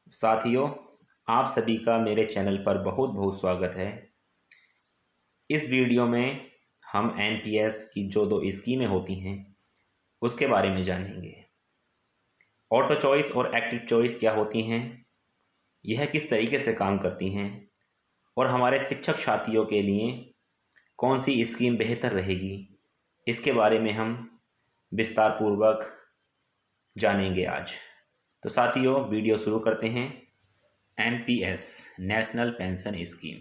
साथियों, आप सभी का मेरे चैनल पर बहुत बहुत स्वागत है। इस वीडियो में हम एनपीएस की जो दो स्कीमें होती हैं उसके बारे में जानेंगे। ऑटो चॉइस और एक्टिव चॉइस क्या होती हैं, यह किस तरीके से काम करती हैं और हमारे शिक्षक साथियों के लिए कौन सी स्कीम बेहतर रहेगी, इसके बारे में हम विस्तार पूर्वक जानेंगे आज। तो साथियों, वीडियो शुरू करते हैं। NPS, national pension scheme.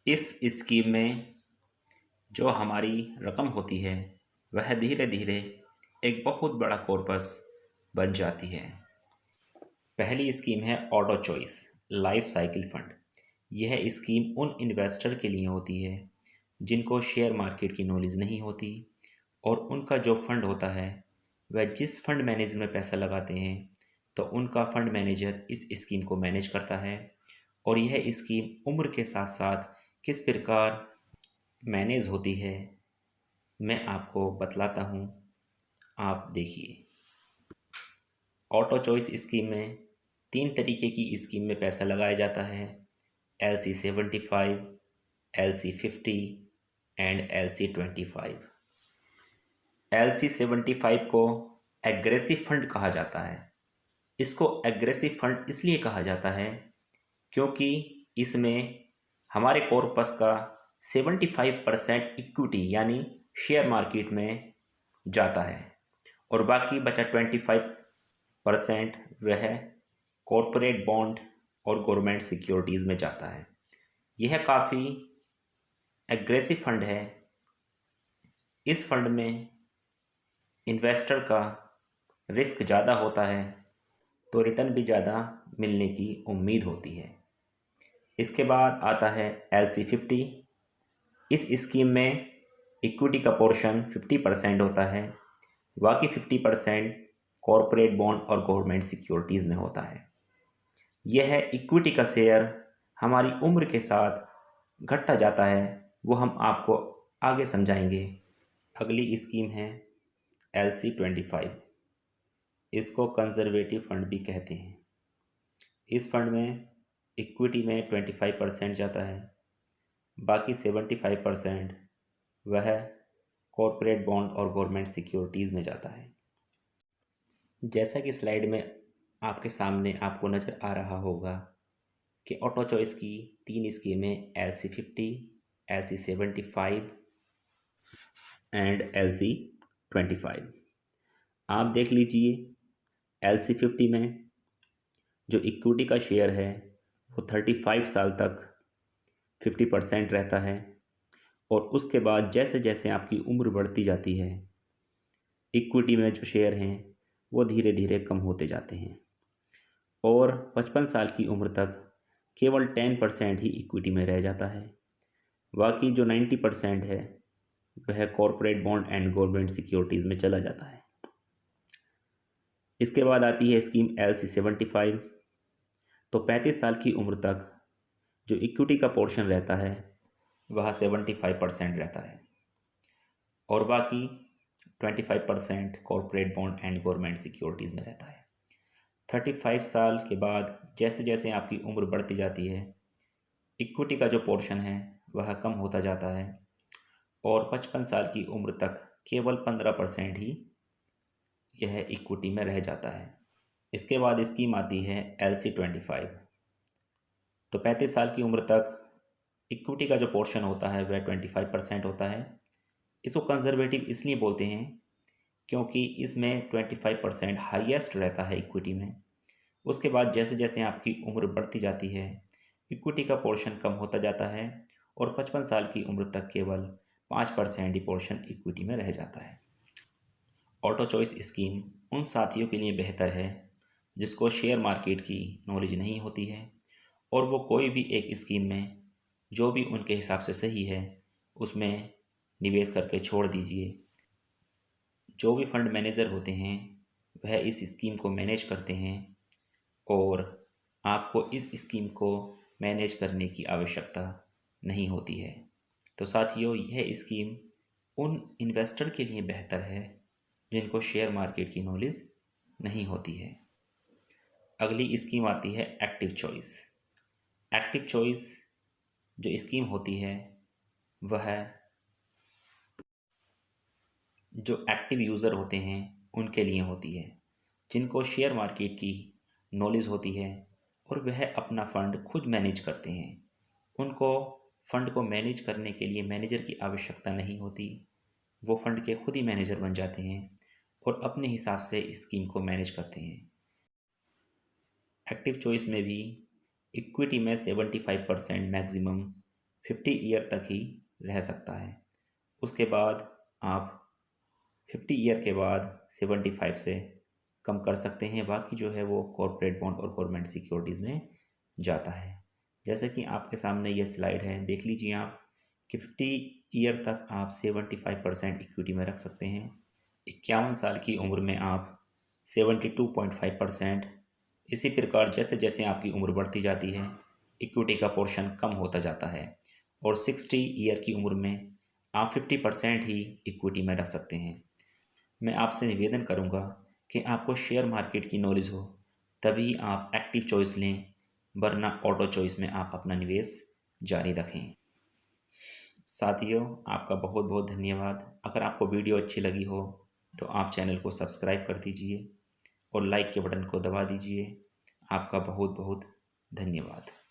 इस स्कीम में जो हमारी रकम होती है वह धीरे धीरे एक बहुत बड़ा कॉर्पस बन जाती है। पहली स्कीम है auto choice life cycle fund. यह स्कीम उन इन्वेस्टर के लिए होती है जिनको शेयर मार्केट की नॉलेज नहीं होती और उनका जो फंड होता है वह जिस फंड मैनेजर में पैसा लगाते हैं तो उनका फंड मैनेजर इस स्कीम को मैनेज करता है। और यह स्कीम उम्र के साथ साथ किस प्रकार मैनेज होती है मैं आपको बतलाता हूँ, आप देखिए। ऑटो चॉइस स्कीम में तीन तरीके की स्कीम में पैसा लगाया जाता है: LC75, LC50 and LC25। LC75 को एग्रेसिव फंड कहा जाता है। इसको एग्रेसिव फंड इसलिए कहा जाता है क्योंकि इसमें हमारे कॉर्पस का 75% इक्विटी यानी शेयर मार्केट में जाता है और बाकी बचा 25% वह कॉरपोरेट बॉन्ड और गवर्नमेंट सिक्योरिटीज़ में जाता है। यह काफ़ी एग्रेसिव फंड है। इस फंड में इन्वेस्टर का रिस्क ज़्यादा होता है तो रिटर्न भी ज़्यादा मिलने की उम्मीद होती है। इसके बाद आता है LC50। इस स्कीम में इक्विटी का पोर्शन 50% होता है, बाकी 50% कॉरपोरेट बॉन्ड और गवर्नमेंट सिक्योरिटीज़ में होता है। यह इक्विटी का शेयर हमारी उम्र के साथ घटता जाता है, वो हम आपको आगे समझाएंगे। अगली स्कीम है LC25। इसको कंजर्वेटिव फंड भी कहते हैं। इस फंड में इक्विटी में 25% जाता है, बाकी 75% वह कॉरपोरेट बॉन्ड और गवर्नमेंट सिक्योरिटीज़ में जाता है। जैसा कि स्लाइड में आपके सामने आपको नज़र आ रहा होगा कि ऑटो चॉइस की तीन स्कीमें LC50, LC75 एंड LC25। आप देख लीजिए, LC50 में जो इक्विटी का शेयर है वो 35 साल तक 50% रहता है और उसके बाद जैसे जैसे आपकी उम्र बढ़ती जाती है इक्विटी में जो शेयर हैं वो धीरे धीरे कम होते जाते हैं और 55 साल की उम्र तक केवल 10% ही इक्विटी में रह जाता है। बाकी जो 90% है वह corporate bond and government securities में चला जाता है। इसके बाद आती है स्कीम LC75। तो 35 साल की उम्र तक जो इक्विटी का पोर्शन रहता है वह 75% रहता है और बाकी 25% corporate bond and government securities में रहता है। 35 साल के बाद जैसे जैसे आपकी उम्र बढ़ती जाती है इक्विटी का जो पोर्शन है वह कम होता जाता है और 55 साल की उम्र तक केवल 15% ही यह इक्विटी में रह जाता है। इसके बाद स्कीम आती है LC25। तो 35 साल की उम्र तक इक्विटी का जो पोर्शन होता है वह 25% होता है। इसको कंजर्वेटिव इसलिए बोलते हैं क्योंकि इसमें 25% हाईएस्ट रहता है इक्विटी में। उसके बाद जैसे जैसे आपकी उम्र बढ़ती जाती है इक्विटी का पोर्शन कम होता जाता है और 55 साल की उम्र तक केवल 5% ही पोर्शन इक्विटी में रह जाता है। ऑटो चॉइस स्कीम उन साथियों के लिए बेहतर है जिसको शेयर मार्केट की नॉलेज नहीं होती है और वो कोई भी एक स्कीम में जो भी उनके हिसाब से सही है उसमें निवेश करके छोड़ दीजिए। जो भी फंड मैनेजर होते हैं वह इस स्कीम को मैनेज करते हैं और आपको इस स्कीम को मैनेज करने की आवश्यकता नहीं होती है। तो साथियों, यह स्कीम उन इन्वेस्टर के लिए बेहतर है जिनको शेयर मार्केट की नॉलेज नहीं होती है। अगली स्कीम आती है एक्टिव चॉइस। एक्टिव चॉइस जो स्कीम होती है वह जो एक्टिव यूज़र होते हैं उनके लिए होती है, जिनको शेयर मार्केट की नॉलेज होती है और वह अपना फ़ंड खुद मैनेज करते हैं। उनको फ़ंड को मैनेज करने के लिए मैनेजर की आवश्यकता नहीं होती। वो फ़ंड के खुद ही मैनेजर बन जाते हैं और अपने हिसाब से स्कीम को मैनेज करते हैं। एक्टिव चॉइस में भी इक्विटी में 75% मैक्सिमम 50 ईयर तक ही रह सकता है। उसके बाद आप 50 ईयर के बाद 75 से कम कर सकते हैं। बाकी जो है वो कॉर्पोरेट बॉन्ड और गवर्नमेंट सिक्योरिटीज़ में जाता है। जैसे कि आपके सामने ये स्लाइड है, देख लीजिए आप कि 50 ईयर तक आप 75% इक्विटी में रख सकते हैं। 51 साल की उम्र में आप 72.5%। इसी प्रकार जैसे जैसे आपकी उम्र बढ़ती जाती है इक्विटी का पोर्शन कम होता जाता है और 60 ईयर की उम्र में आप 50% ही इक्विटी में रख सकते हैं। मैं आपसे निवेदन करूंगा कि आपको शेयर मार्केट की नॉलेज हो तभी आप एक्टिव चॉइस लें, वरना ऑटो चॉइस में आप अपना निवेश जारी रखें। साथियों, आपका बहुत बहुत धन्यवाद। अगर आपको वीडियो अच्छी लगी हो तो आप चैनल को सब्सक्राइब कर दीजिए और लाइक के बटन को दबा दीजिए। आपका बहुत बहुत धन्यवाद।